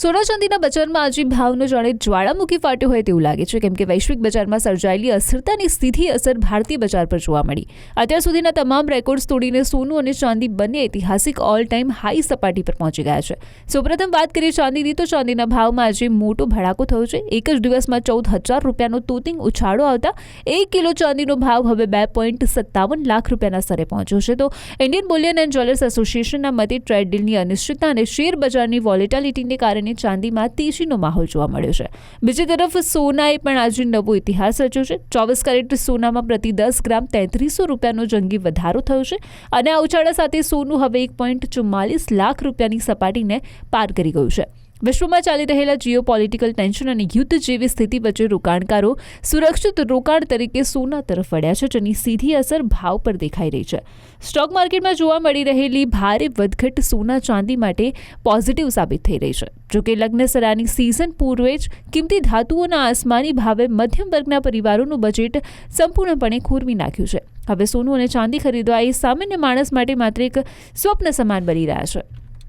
સોના ચાંદીના બજારમાં આજે ભાવનો જાણે જ્વાળામુખી ફાટ્યો હોય તેવું લાગે છે, કેમ કે વૈશ્વિક બજારમાં સર્જાયેલી અસ્થિરતાની સીધી અસર ભારતીય બજાર પર જોવા મળી. અત્યાર સુધીના તમામ રેકોર્ડ્સ તોડીને સોનું અને ચાંદી બંને ઐતિહાસિક ઓલ ટાઈમ હાઈ સપાટી પર પહોંચી ગયા છે. સૌપ્રથમ વાત કરીએ ચાંદીની, તો ચાંદીના ભાવમાં આજે મોટો ભડાકો થયો છે. એક જ દિવસમાં 14,000 રૂપિયાનો તોતિંગ ઉછાળો આવતા 1 કિલો ચાંદીનો ભાવ હવે 2.57 લાખ રૂપિયાના સ્તરે પહોંચ્યો છે. તો ઇન્ડિયન બુલિયન એન્ડ જ્વેલર્સ એસોસિએશનના મતે ટ્રેડ ડીલની અનિશ્ચિતતા અને શેર બજારની વોલેટિલિટીને કારણે ચાંદીમાં તેજીનો માહોલ જોવા મળ્યો છે. બીજી તરફ સોનાએ પણ આજે નવો ઇતિહાસ રચ્યો છે. 24 કેરેટ સોનામાં પ્રતિ 10 ગ્રામ 3300 રૂપિયાનો જંગી વધારો થયો છે અને આ ઉછાળા સાથે સોનું હવે 1.44 લાખ રૂપિયાની સપાટીને પાર કરી ગયું છે. વિશ્વમાં ચાલી રહેલા જીઓપોલિટિકલ ટેન્શન અને યુદ્ધ જેવી સ્થિતિ વચ્ચે રોકાણકારો સુરક્ષિત રોકાણ તરીકે સોના તરફ વળ્યા છે, જેની સીધી અસર ભાવ પર દેખાઈ રહી છે. સ્ટોક માર્કેટમાં જોવા મળી રહેલી ભારે વધઘટ સોના ચાંદી માટે પોઝિટિવ સાબિત થઈ રહી છે. જોકે લગ્નસરાની સિઝન પૂર્વે જ કિંમતી ધાતુઓના આસમાની ભાવે મધ્યમ વર્ગના પરિવારોનું બજેટ સંપૂર્ણપણે ખોરવી નાખ્યું છે. હવે સોનું અને ચાંદી ખરીદવા એ સામાન્ય માણસ માટે માત્ર એક સ્વપ્ન સમાન બની રહ્યા છે.